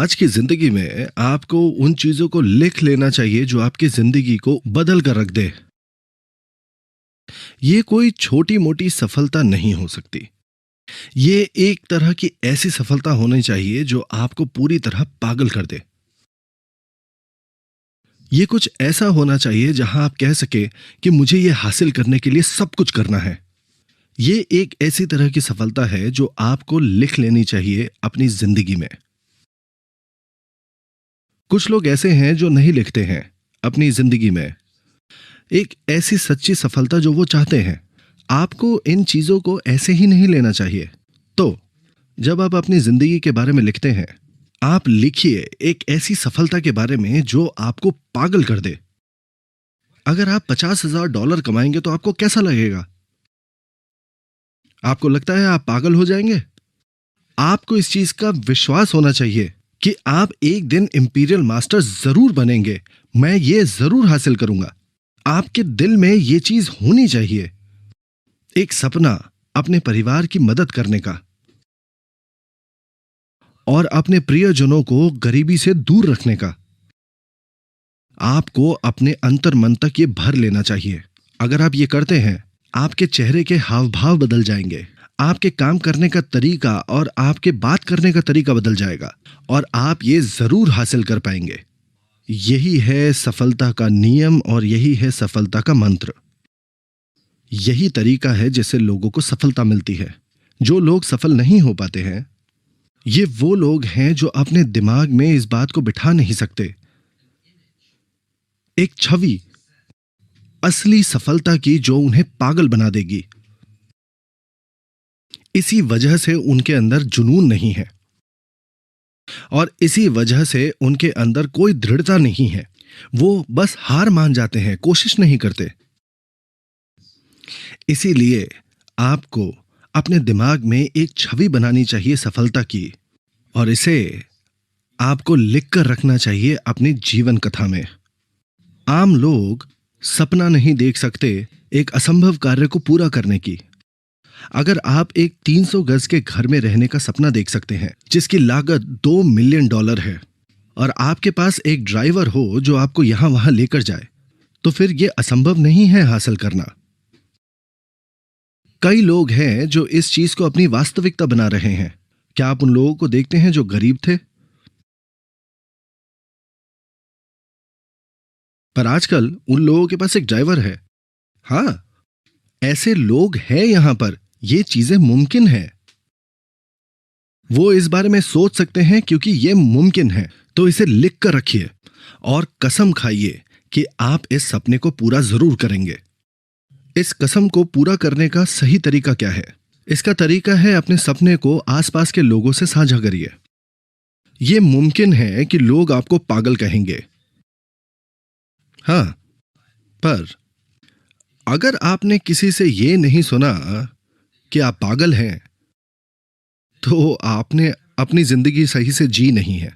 आज की जिंदगी में आपको उन चीजों को लिख लेना चाहिए जो आपकी जिंदगी को बदल कर रख दे। ये कोई छोटी मोटी सफलता नहीं हो सकती। ये एक तरह की ऐसी सफलता होनी चाहिए जो आपको पूरी तरह पागल कर दे। ये कुछ ऐसा होना चाहिए जहां आप कह सके कि मुझे ये हासिल करने के लिए सब कुछ करना है। ये एक ऐसी तरह की सफलता है जो आपको लिख लेनी चाहिए अपनी जिंदगी में। कुछ लोग ऐसे हैं जो नहीं लिखते हैं अपनी जिंदगी में एक ऐसी सच्ची सफलता जो वो चाहते हैं। आपको इन चीजों को ऐसे ही नहीं लेना चाहिए। तो जब आप अपनी जिंदगी के बारे में लिखते हैं, आप लिखिए एक ऐसी सफलता के बारे में जो आपको पागल कर दे। अगर आप $50,000 कमाएंगे तो आपको कैसा लगेगा? आपको लगता है आप पागल हो जाएंगे? आपको इस चीज का विश्वास होना चाहिए कि आप एक दिन इंपीरियल मास्टर जरूर बनेंगे। मैं ये जरूर हासिल करूंगा। आपके दिल में ये चीज होनी चाहिए। एक सपना अपने परिवार की मदद करने का और अपने प्रियजनों को गरीबी से दूर रखने का। आपको अपने अंतर मन तक ये भर लेना चाहिए। अगर आप ये करते हैं, आपके चेहरे के हाव भाव बदल जाएंगे। आपके काम करने का तरीका और आपके बात करने का तरीका बदल जाएगा और आप ये जरूर हासिल कर पाएंगे। यही है सफलता का नियम और यही है सफलता का मंत्र। यही तरीका है जिससे लोगों को सफलता मिलती है। जो लोग सफल नहीं हो पाते हैं, ये वो लोग हैं जो अपने दिमाग में इस बात को बिठा नहीं सकते। एक छवि असली सफलता की जो उन्हें पागल बना देगी। इसी वजह से उनके अंदर जुनून नहीं है और इसी वजह से उनके अंदर कोई दृढ़ता नहीं है। वो बस हार मान जाते हैं, कोशिश नहीं करते। इसीलिए आपको अपने दिमाग में एक छवि बनानी चाहिए सफलता की और इसे आपको लिखकर रखना चाहिए अपनी जीवन कथा में। आम लोग सपना नहीं देख सकते एक असंभव कार्य को पूरा करने की। अगर आप एक 300 गज के घर में रहने का सपना देख सकते हैं जिसकी लागत $2 मिलियन है और आपके पास एक ड्राइवर हो जो आपको यहां वहां लेकर जाए, तो फिर यह असंभव नहीं है हासिल करना। कई लोग हैं जो इस चीज को अपनी वास्तविकता बना रहे हैं। क्या आप उन लोगों को देखते हैं जो गरीब थे पर आजकल उन लोगों के पास एक ड्राइवर है? हां, ऐसे लोग हैं यहां पर। ये चीजें मुमकिन है। वो इस बारे में सोच सकते हैं क्योंकि ये मुमकिन है। तो इसे लिख कर रखिए और कसम खाइए कि आप इस सपने को पूरा जरूर करेंगे। इस कसम को पूरा करने का सही तरीका क्या है? इसका तरीका है अपने सपने को आसपास के लोगों से साझा करिए। यह मुमकिन है कि लोग आपको पागल कहेंगे, हाँ, पर अगर आपने किसी से यह नहीं सुना कि आप पागल हैं, तो आपने अपनी जिंदगी सही से जी नहीं है।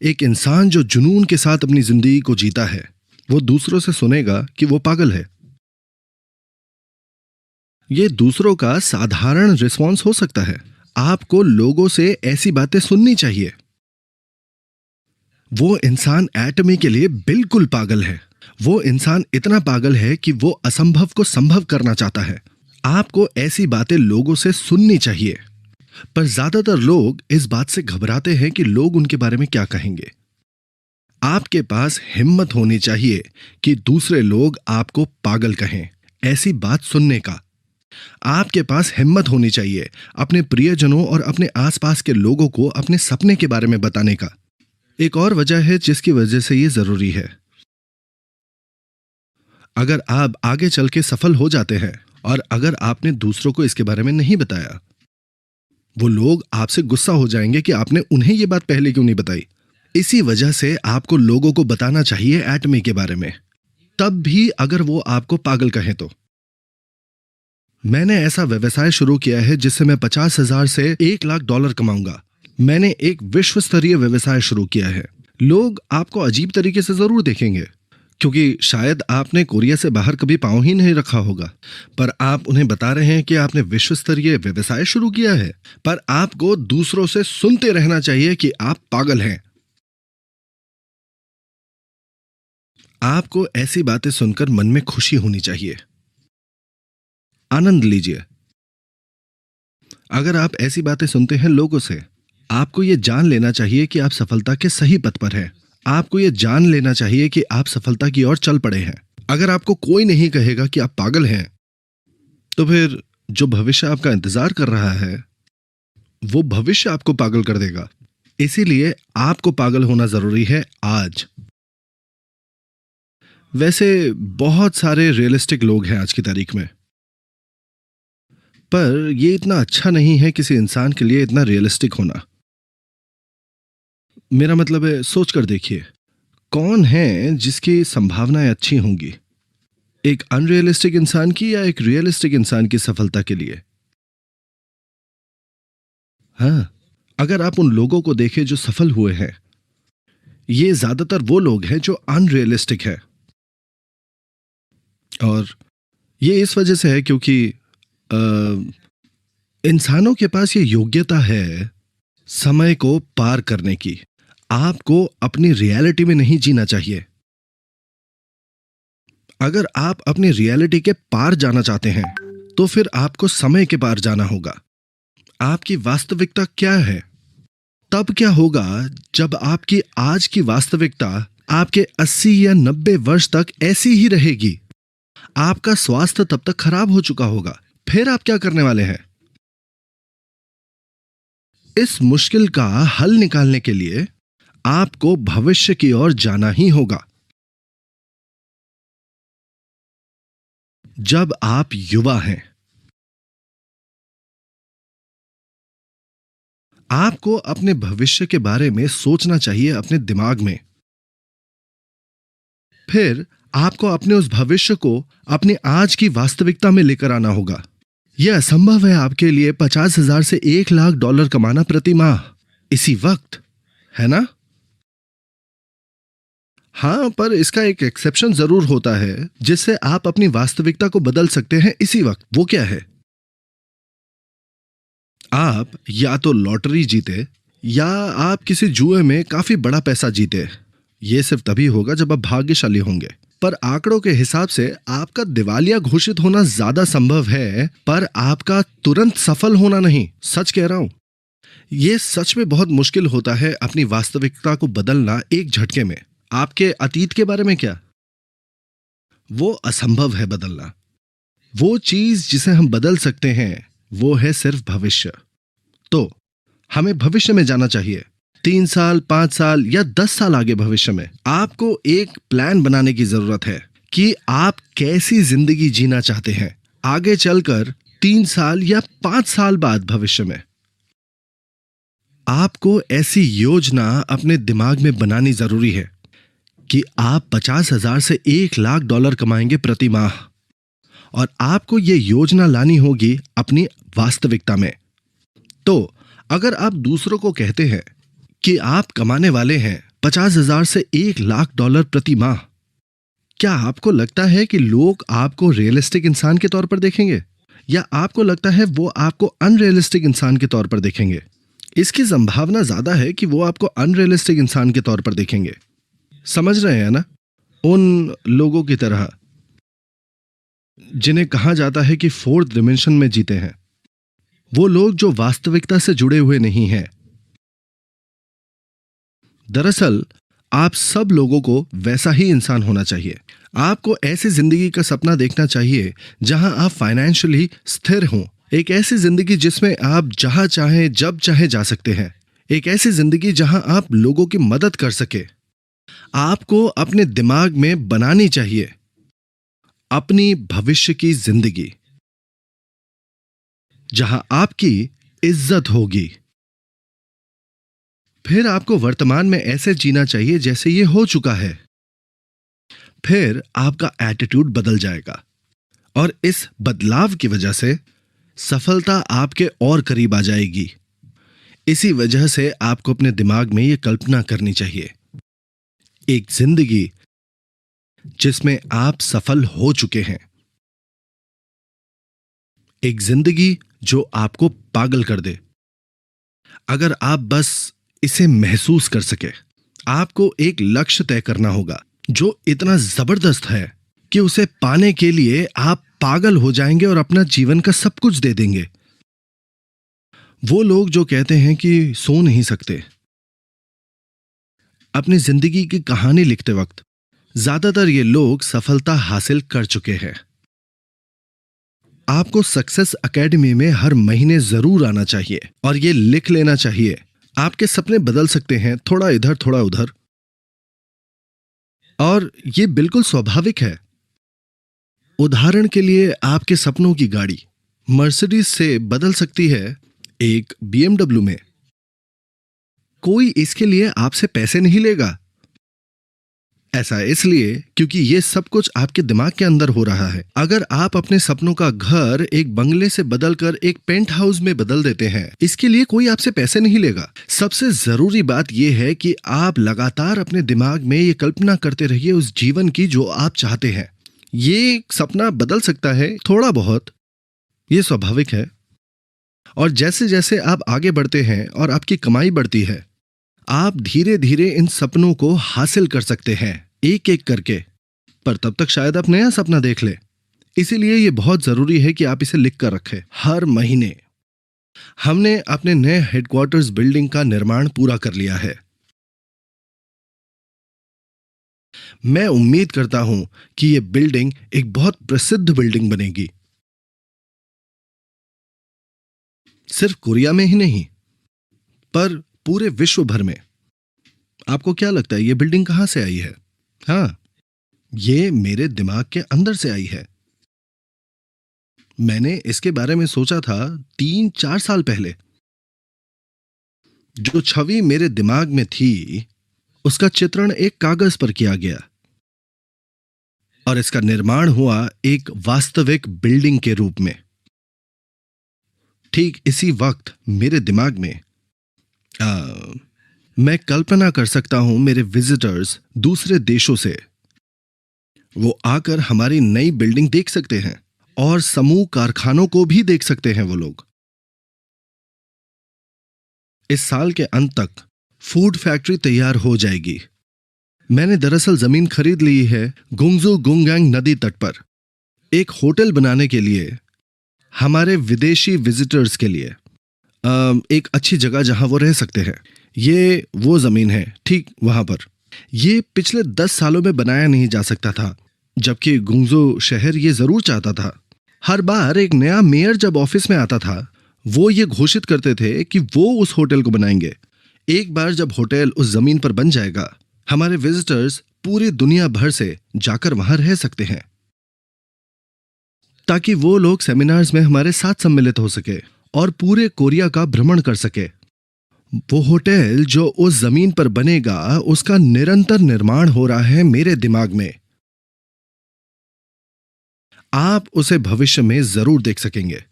एक इंसान जो जुनून के साथ अपनी जिंदगी को जीता है, वो दूसरों से सुनेगा कि वो पागल है। ये दूसरों का साधारण रिस्पॉन्स हो सकता है। आपको लोगों से ऐसी बातें सुननी चाहिए। वो इंसान एटमी के लिए बिल्कुल पागल है। वो इंसान इतना पागल है कि वो असंभव को संभव करना चाहता है। आपको ऐसी बातें लोगों से सुननी चाहिए, पर ज्यादातर लोग इस बात से घबराते हैं कि लोग उनके बारे में क्या कहेंगे। आपके पास हिम्मत होनी चाहिए कि दूसरे लोग आपको पागल कहें, ऐसी बात सुनने का। आपके पास हिम्मत होनी चाहिए अपने प्रियजनों और अपने आसपास के लोगों को अपने सपने के बारे में बताने का। एक और वजह है जिसकी वजह से यह जरूरी है। अगर आप आगे चल के सफल हो जाते हैं और अगर आपने दूसरों को इसके बारे में नहीं बताया, वो लोग आपसे गुस्सा हो जाएंगे कि आपने उन्हें यह बात पहले क्यों नहीं बताई। इसी वजह से आपको लोगों को बताना चाहिए एटमी के बारे में, तब भी अगर वो आपको पागल कहें तो। मैंने ऐसा व्यवसाय शुरू किया है जिससे मैं 50,000 से $1 लाख कमाऊंगा। मैंने एक विश्व स्तरीय व्यवसाय शुरू किया है। लोग आपको अजीब तरीके से जरूर देखेंगे क्योंकि शायद आपने कोरिया से बाहर कभी पांव ही नहीं रखा होगा, पर आप उन्हें बता रहे हैं कि आपने विश्व स्तरीय व्यवसाय शुरू किया है। पर आपको दूसरों से सुनते रहना चाहिए कि आप पागल हैं। आपको ऐसी बातें सुनकर मन में खुशी होनी चाहिए, आनंद लीजिए। अगर आप ऐसी बातें सुनते हैं लोगों से, आपको यह जान लेना चाहिए कि आप सफलता के सही पथ पर हैं। आपको यह जान लेना चाहिए कि आप सफलता की ओर चल पड़े हैं। अगर आपको कोई नहीं कहेगा कि आप पागल हैं, तो फिर जो भविष्य आपका इंतजार कर रहा है, वो भविष्य आपको पागल कर देगा। इसीलिए आपको पागल होना जरूरी है आज। वैसे बहुत सारे रियलिस्टिक लोग हैं आज की तारीख में, पर यह इतना अच्छा नहीं है किसी इंसान के लिए इतना रियलिस्टिक होना। मेरा मतलब है, सोच कर देखिए, कौन है जिसकी संभावनाएं अच्छी होंगी, एक अनरियलिस्टिक इंसान की या एक रियलिस्टिक इंसान की सफलता के लिए? हाँ, अगर आप उन लोगों को देखें जो सफल हुए हैं, ये ज्यादातर वो लोग हैं जो अनरियलिस्टिक है। और ये इस वजह से है क्योंकि अ, इंसानों के पास ये योग्यता है समय को पार करने की। आपको अपनी रियलिटी में नहीं जीना चाहिए। अगर आप अपनी रियलिटी के पार जाना चाहते हैं, तो फिर आपको समय के पार जाना होगा। आपकी वास्तविकता क्या है? तब क्या होगा जब आपकी आज की वास्तविकता आपके 80 या 90 वर्ष तक ऐसी ही रहेगी? आपका स्वास्थ्य तब तक खराब हो चुका होगा। फिर आप क्या करने वाले हैं? इस मुश्किल का हल निकालने के लिए आपको भविष्य की ओर जाना ही होगा। जब आप युवा हैं, आपको अपने भविष्य के बारे में सोचना चाहिए अपने दिमाग में। फिर आपको अपने उस भविष्य को अपनी आज की वास्तविकता में लेकर आना होगा। यह असंभव है आपके लिए 50,000 से $1,00,000 कमाना प्रति माह इसी वक्त, है ना? हाँ, पर इसका एक एक्सेप्शन जरूर होता है जिससे आप अपनी वास्तविकता को बदल सकते हैं इसी वक्त। वो क्या है? आप या तो लॉटरी जीते या आप किसी जुए में काफी बड़ा पैसा जीते। ये सिर्फ तभी होगा जब आप भाग्यशाली होंगे। पर आंकड़ों के हिसाब से आपका दिवालिया घोषित होना ज्यादा संभव है, पर आपका तुरंत सफल होना नहीं। सच कह रहा हूं। यह सच में बहुत मुश्किल होता है अपनी वास्तविकता को बदलना एक झटके में। आपके अतीत के बारे में क्या? वो असंभव है बदलना। वो चीज जिसे हम बदल सकते हैं वो है सिर्फ भविष्य। तो हमें भविष्य में जाना चाहिए, 3 साल, 5 साल या 10 साल आगे भविष्य में। आपको एक प्लान बनाने की जरूरत है कि आप कैसी जिंदगी जीना चाहते हैं आगे चलकर 3 साल या 5 साल बाद भविष्य में। आपको ऐसी योजना अपने दिमाग में बनानी जरूरी है कि आप 50,000 से $1,00,000 कमाएंगे प्रति माह, और आपको यह योजना लानी होगी अपनी वास्तविकता में। तो अगर आप दूसरों को कहते हैं कि आप कमाने वाले हैं 50,000 से $1,00,000 प्रति माह, क्या आपको लगता है कि लोग आपको रियलिस्टिक इंसान के तौर पर देखेंगे, या आपको लगता है वो आपको अनरियलिस्टिक इंसान के तौर पर देखेंगे? इसकी संभावना ज्यादा है कि वो आपको अनरियलिस्टिक इंसान के तौर पर देखेंगे। समझ रहे हैं ना? उन लोगों की तरह जिन्हें कहा जाता है कि फोर्थ डिमेंशन में जीते हैं, वो लोग जो वास्तविकता से जुड़े हुए नहीं हैं। दरअसल आप सब लोगों को वैसा ही इंसान होना चाहिए। आपको ऐसी जिंदगी का सपना देखना चाहिए जहां आप फाइनेंशियली स्थिर हों। एक ऐसी जिंदगी जिसमें आप जहां चाहें जब चाहे जा सकते हैं। एक ऐसी जिंदगी जहां आप लोगों की मदद कर सके। आपको अपने दिमाग में बनानी चाहिए अपनी भविष्य की जिंदगी, जहां आपकी इज्जत होगी। फिर आपको वर्तमान में ऐसे जीना चाहिए जैसे ये हो चुका है। फिर आपका एटीट्यूड बदल जाएगा, और इस बदलाव की वजह से सफलता आपके और करीब आ जाएगी। इसी वजह से आपको अपने दिमाग में ये कल्पना करनी चाहिए, एक जिंदगी जिसमें आप सफल हो चुके हैं, एक जिंदगी जो आपको पागल कर दे। अगर आप बस इसे महसूस कर सके, आपको एक लक्ष्य तय करना होगा जो इतना जबरदस्त है कि उसे पाने के लिए आप पागल हो जाएंगे और अपना जीवन का सब कुछ दे देंगे। वो लोग जो कहते हैं कि सो नहीं सकते, अपनी जिंदगी की कहानी लिखते वक्त ज्यादातर ये लोग सफलता हासिल कर चुके हैं। आपको सक्सेस एकेडमी में हर महीने जरूर आना चाहिए और ये लिख लेना चाहिए। आपके सपने बदल सकते हैं, थोड़ा इधर थोड़ा उधर, और ये बिल्कुल स्वाभाविक है। उदाहरण के लिए आपके सपनों की गाड़ी मर्सिडीज से बदल सकती है एक बीएमडब्ल्यू में। कोई इसके लिए आपसे पैसे नहीं लेगा। ऐसा इसलिए क्योंकि ये सब कुछ आपके दिमाग के अंदर हो रहा है। अगर आप अपने सपनों का घर एक बंगले से बदलकर एक पेंट हाउस में बदल देते हैं, इसके लिए कोई आपसे पैसे नहीं लेगा। सबसे जरूरी बात यह है कि आप लगातार अपने दिमाग में ये कल्पना करते रहिए उस जीवन की जो आप चाहते हैं। ये सपना बदल सकता है थोड़ा बहुत, ये स्वाभाविक है। और जैसे जैसे आप आगे बढ़ते हैं और आपकी कमाई बढ़ती है, आप धीरे धीरे इन सपनों को हासिल कर सकते हैं एक एक करके। पर तब तक शायद आप नया सपना देख ले। इसीलिए यह बहुत जरूरी है कि आप इसे लिख कर रखें। हर महीने हमने अपने नए हेडक्वार्टर्स बिल्डिंग का निर्माण पूरा कर लिया है। मैं उम्मीद करता हूं कि यह बिल्डिंग एक बहुत प्रसिद्ध बिल्डिंग बनेगी, सिर्फ कोरिया में ही नहीं पर पूरे विश्व भर में। आपको क्या लगता है ये बिल्डिंग कहां से आई है? हाँ, ये मेरे दिमाग के अंदर से आई है। मैंने इसके बारे में सोचा था 3-4 साल पहले। जो छवि मेरे दिमाग में थी उसका चित्रण एक कागज पर किया गया और इसका निर्माण हुआ एक वास्तविक बिल्डिंग के रूप में। ठीक इसी वक्त मेरे दिमाग में मैं कल्पना कर सकता हूं मेरे विजिटर्स दूसरे देशों से, वो आकर हमारी नई बिल्डिंग देख सकते हैं और समूह कारखानों को भी देख सकते हैं वो लोग। इस साल के अंत तक फूड फैक्ट्री तैयार हो जाएगी। मैंने दरअसल जमीन खरीद ली है गुंगजू गुंगैंग नदी तट पर एक होटल बनाने के लिए, हमारे विदेशी विजिटर्स के लिए एक अच्छी जगह जहां वो रह सकते हैं। ये वो जमीन है ठीक वहां पर। ये पिछले 10 सालों में बनाया नहीं जा सकता था, जबकि गुंगजू शहर ये जरूर चाहता था। हर बार एक नया मेयर जब ऑफिस में आता था, वो ये घोषित करते थे कि वो उस होटल को बनाएंगे। एक बार जब होटल उस जमीन पर बन जाएगा, हमारे विजिटर्स पूरी दुनिया भर से जाकर वहां रह सकते हैं, ताकि वो लोग सेमिनार्स में हमारे साथ सम्मिलित हो सके और पूरे कोरिया का भ्रमण कर सके। वो होटल जो उस जमीन पर बनेगा, उसका निरंतर निर्माण हो रहा है मेरे दिमाग में। आप उसे भविष्य में जरूर देख सकेंगे।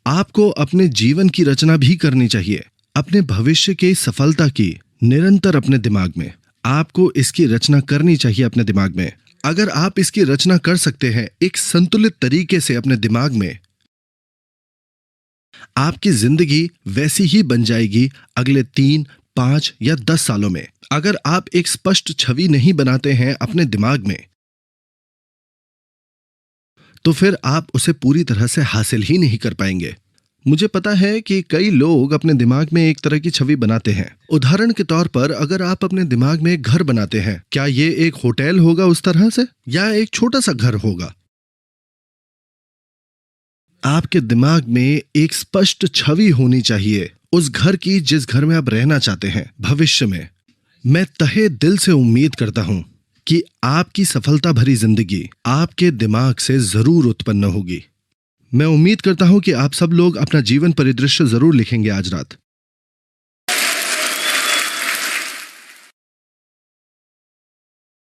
आपको अपने जीवन की रचना भी करनी चाहिए, अपने भविष्य की सफलता की, निरंतर अपने दिमाग में। आपको इसकी रचना करनी चाहिए अपने दिमाग में। अगर आप इसकी रचना कर सकते हैं एक संतुलित तरीके से अपने दिमाग में, आपकी जिंदगी वैसी ही बन जाएगी अगले 3, 5 या 10 सालों में। अगर आप एक स्पष्ट छवि नहीं बनाते हैं अपने दिमाग में, तो फिर आप उसे पूरी तरह से हासिल ही नहीं कर पाएंगे। मुझे पता है कि कई लोग अपने दिमाग में एक तरह की छवि बनाते हैं। उदाहरण के तौर पर अगर आप अपने दिमाग में एक घर बनाते हैं, क्या ये एक होटल होगा उस तरह से, या एक छोटा सा घर होगा? आपके दिमाग में एक स्पष्ट छवि होनी चाहिए उस घर की जिस घर में आप रहना चाहते हैं भविष्य में। मैं तहे दिल से उम्मीद करता हूं कि आपकी सफलता भरी जिंदगी आपके दिमाग से जरूर उत्पन्न होगी। मैं उम्मीद करता हूं कि आप सब लोग अपना जीवन परिदृश्य जरूर लिखेंगे आज रात।